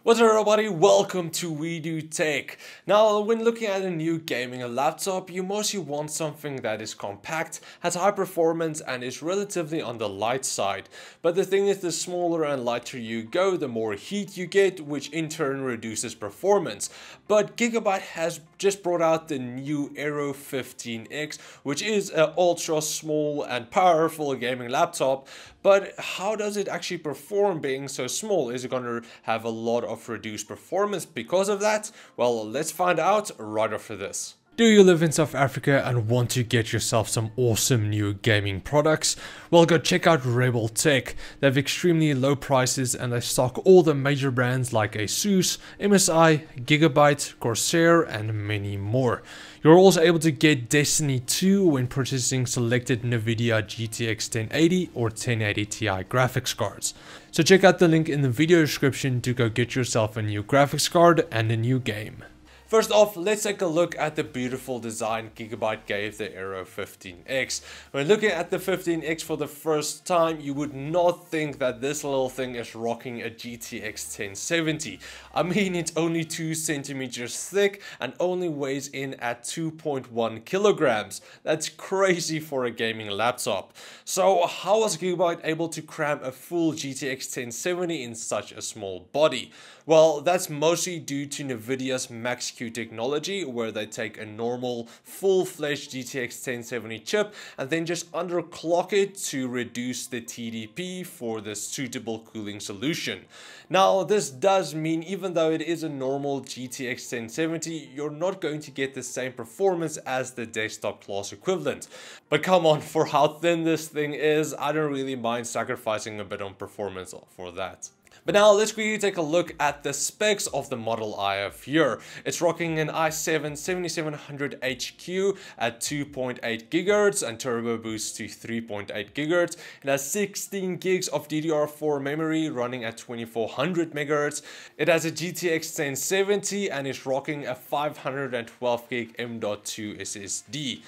What's up everybody, welcome to We Do Tech. Now when looking at a new gaming laptop, you mostly want something that is compact, has high performance and is relatively on the light side. But the thing is, the smaller and lighter you go, the more heat you get, which in turn reduces performance. But Gigabyte has just brought out the new Aero 15X, which is an ultra small and powerful gaming laptop. But how does it actually perform being so small? Is it going to have a lot of reduced performance because of that? Well, let's find out right after this. Do you live in South Africa and want to get yourself some awesome new gaming products? Well, go check out RebelTech. They have extremely low prices and they stock all the major brands like Asus, MSI, Gigabyte, Corsair and many more. You're also able to get Destiny 2 when purchasing selected Nvidia GTX 1080 or 1080 Ti graphics cards. So check out the link in the video description to go get yourself a new graphics card and a new game. First off, let's take a look at the beautiful design Gigabyte gave the Aero 15X. When looking at the 15X for the first time, you would not think that this little thing is rocking a GTX 1070. I mean, it's only 2 centimeters thick and only weighs in at 2.1 kilograms. That's crazy for a gaming laptop. So how was Gigabyte able to cram a full GTX 1070 in such a small body? Well, that's mostly due to Nvidia's Max-Q technology, where they take a normal full-fledged GTX 1070 chip and then just underclock it to reduce the TDP for the suitable cooling solution. Now, this does mean even though it is a normal GTX 1070, you're not going to get the same performance as the desktop class equivalent. But come on, for how thin this thing is, I don't really mind sacrificing a bit on performance for that. But now let's quickly take a look at the specs of the model I have here. It's rocking an i7-7700HQ at 2.8 GHz and turbo boost to 3.8 GHz. It has 16 gigs of DDR4 memory running at 2400 MHz. It has a GTX 1070 and is rocking a 512 gig M.2 SSD.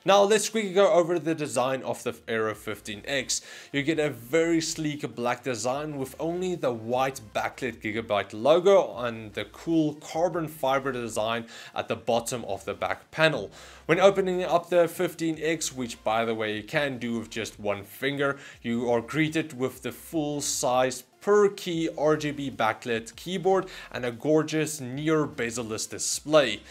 Now let's quickly go over the design of the Aero 15X. You get a very sleek black design with only the white backlit Gigabyte logo and the cool carbon fiber design at the bottom of the back panel. When opening up the 15X, which by the way you can do with just one finger, you are greeted with the full size per key RGB backlit keyboard and a gorgeous near bezel-less display.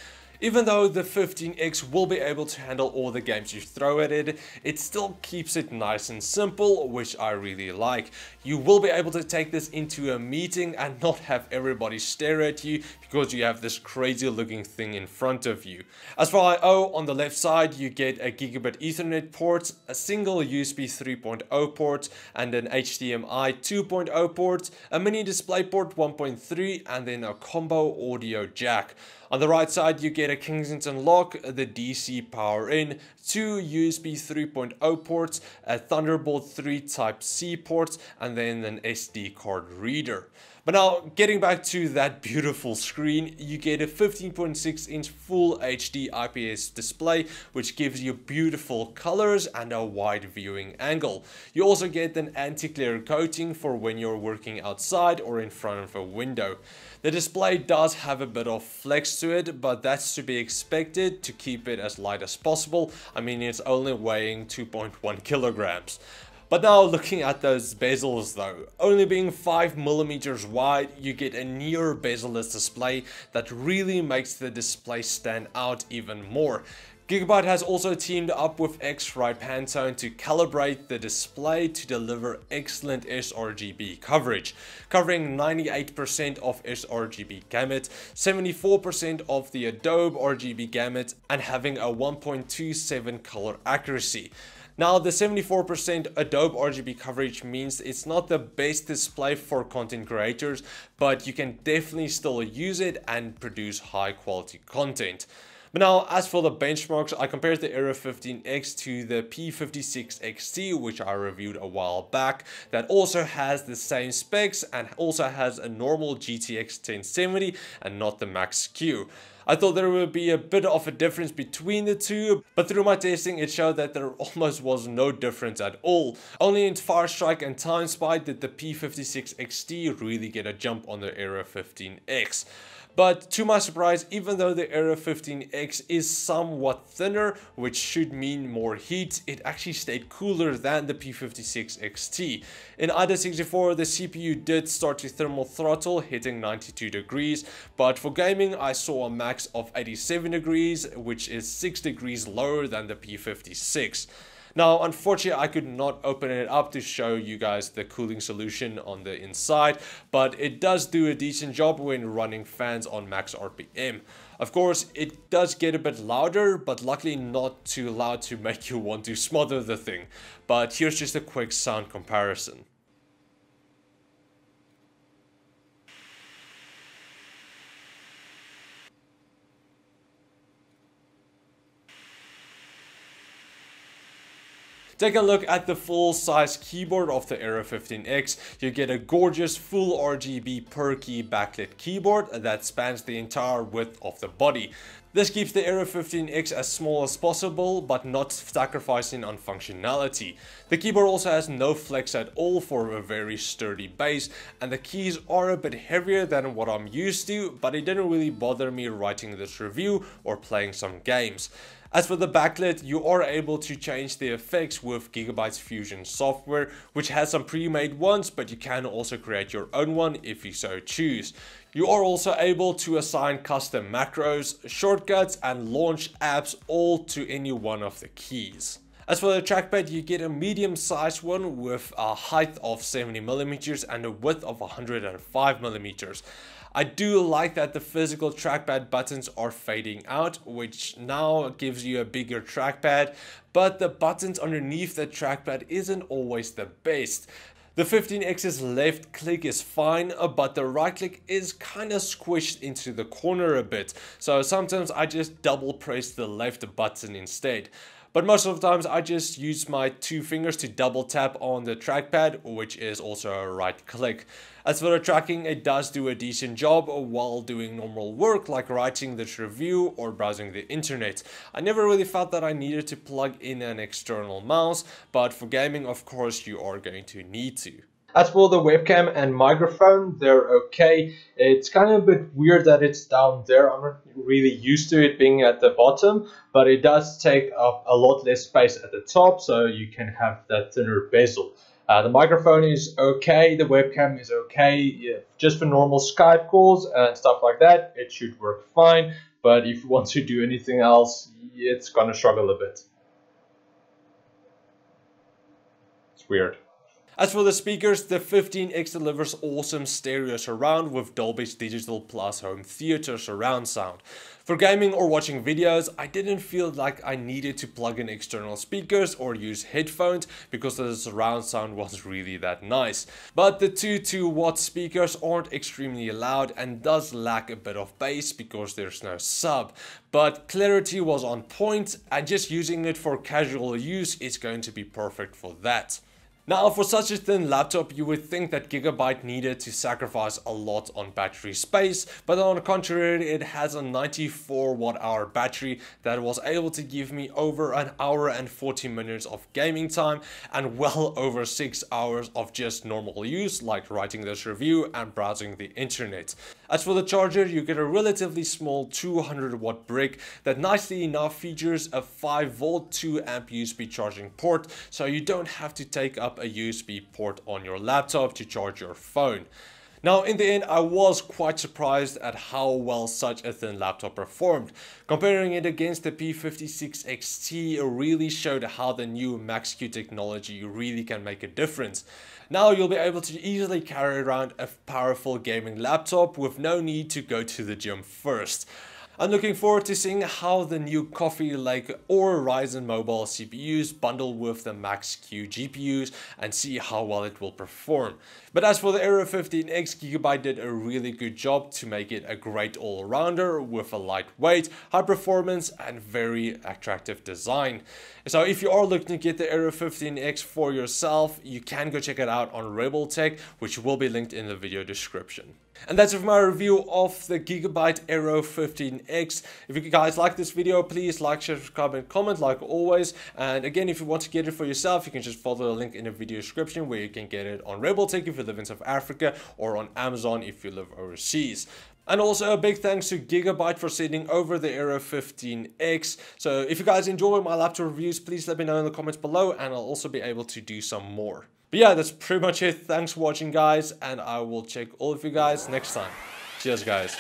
Even though the 15X will be able to handle all the games you throw at it, it still keeps it nice and simple, which I really like. You will be able to take this into a meeting and not have everybody stare at you because you have this crazy looking thing in front of you. As for I/O, on the left side you get a Gigabit Ethernet port, a single USB 3.0 port and an HDMI 2.0 port, a mini DisplayPort 1.3 and then a combo audio jack. On the right side you get a Kensington lock, the DC power in, 2 USB 3.0 ports, a Thunderbolt 3 Type-C port and then an SD card reader. But now, getting back to that beautiful screen, you get a 15.6 inch full HD IPS display, which gives you beautiful colors and a wide viewing angle. You also get an anti-glare coating for when you're working outside or in front of a window. The display does have a bit of flex to it, but that's to be expected to keep it as light as possible. I mean, it's only weighing 2.1 kilograms. But now looking at those bezels though, only being 5mm wide, you get a near bezel-less display that really makes the display stand out even more. Gigabyte has also teamed up with X-Ray Pantone to calibrate the display to deliver excellent sRGB coverage, covering 98% of sRGB gamut, 74% of the Adobe RGB gamut, and having a 1.27 color accuracy. Now, the 74% Adobe RGB coverage means it's not the best display for content creators, but you can definitely still use it and produce high quality content. But now, as for the benchmarks, I compared the Aero 15X to the P56 XT, which I reviewed a while back, that also has the same specs and also has a normal GTX 1070 and not the Max-Q. I thought there would be a bit of a difference between the two, but through my testing it showed that there almost was no difference at all. Only in Fire Strike and Time Spy did the P56 XT really get a jump on the Aero 15X. But to my surprise, even though the Aero 15X is somewhat thinner, which should mean more heat, it actually stayed cooler than the P56 XT. In IDA64, the CPU did start to thermal throttle, hitting 92 degrees, but for gaming I saw a max of 87 degrees, which is 6 degrees lower than the P56. Now, unfortunately, I could not open it up to show you guys the cooling solution on the inside, but it does do a decent job when running fans on max RPM. Of course, it does get a bit louder, but luckily not too loud to make you want to smother the thing. But here's just a quick sound comparison. Take a look at the full-size keyboard of the Aero 15X. You get a gorgeous full RGB per key backlit keyboard that spans the entire width of the body. This keeps the Aero 15X as small as possible, but not sacrificing on functionality. The keyboard also has no flex at all for a very sturdy base, and the keys are a bit heavier than what I'm used to, but it didn't really bother me writing this review or playing some games. As for the backlit, you are able to change the effects with Gigabyte's Fusion software, which has some pre-made ones, but you can also create your own one if you so choose. You are also able to assign custom macros, shortcuts, and launch apps all to any one of the keys. As for the trackpad, you get a medium-sized one with a height of 70mm and a width of 105mm. I do like that the physical trackpad buttons are fading out, which now gives you a bigger trackpad, but the buttons underneath the trackpad isn't always the best. The 15X's left click is fine, but the right click is kind of squished into the corner a bit, so sometimes I just double press the left button instead. But most of the times I just use my two fingers to double tap on the trackpad, which is also a right click. As for the tracking, it does do a decent job while doing normal work like writing this review or browsing the internet. I never really felt that I needed to plug in an external mouse, but for gaming of course you are going to need to. As for the webcam and microphone, they're okay. It's kind of a bit weird that it's down there. I'm not really used to it being at the bottom, but it does take up a lot less space at the top, so you can have that thinner bezel. The microphone is okay, the webcam is okay. Yeah, just for normal Skype calls and stuff like that, it should work fine. But if you want to do anything else, it's gonna struggle a bit. It's weird. As for the speakers, the 15X delivers awesome stereo surround with Dolby's Digital Plus home theater surround sound. For gaming or watching videos, I didn't feel like I needed to plug in external speakers or use headphones because the surround sound was really that nice. But the 2.2-watt speakers aren't extremely loud and does lack a bit of bass because there's no sub. But clarity was on point, and just using it for casual use is going to be perfect for that. Now, for such a thin laptop, you would think that Gigabyte needed to sacrifice a lot on battery space, but on the contrary, it has a 94 watt-hour battery that was able to give me over an hour and 40 minutes of gaming time and well over 6 hours of just normal use, like writing this review and browsing the internet. As for the charger, you get a relatively small 200 watt brick that nicely enough features a 5 volt 2 amp USB charging port, so you don't have to take up a USB port on your laptop to charge your phone. Now, in the end, I was quite surprised at how well such a thin laptop performed. Comparing it against the P56 XT really showed how the new Max-Q technology really can make a difference. Now you'll be able to easily carry around a powerful gaming laptop with no need to go to the gym first. I'm looking forward to seeing how the new Coffee Lake or Ryzen mobile CPUs bundle with the Max-Q GPUs and see how well it will perform. But as for the Aero 15X, Gigabyte did a really good job to make it a great all-rounder with a lightweight, high performance and very attractive design. So if you are looking to get the Aero 15X for yourself, you can go check it out on RebelTech, which will be linked in the video description. And that's it for my review of the Gigabyte Aero 15X. If you guys like this video, please like, share, subscribe, and comment like always. And again, if you want to get it for yourself, you can just follow the link in the video description where you can get it on RebelTech if you live in South Africa, or on Amazon if you live overseas. And also a big thanks to Gigabyte for sending over the Aero 15X. So if you guys enjoy my laptop reviews, please let me know in the comments below, and I'll also be able to do some more. But yeah, that's pretty much it. Thanks for watching, guys, and I will check all of you guys next time. Cheers, guys.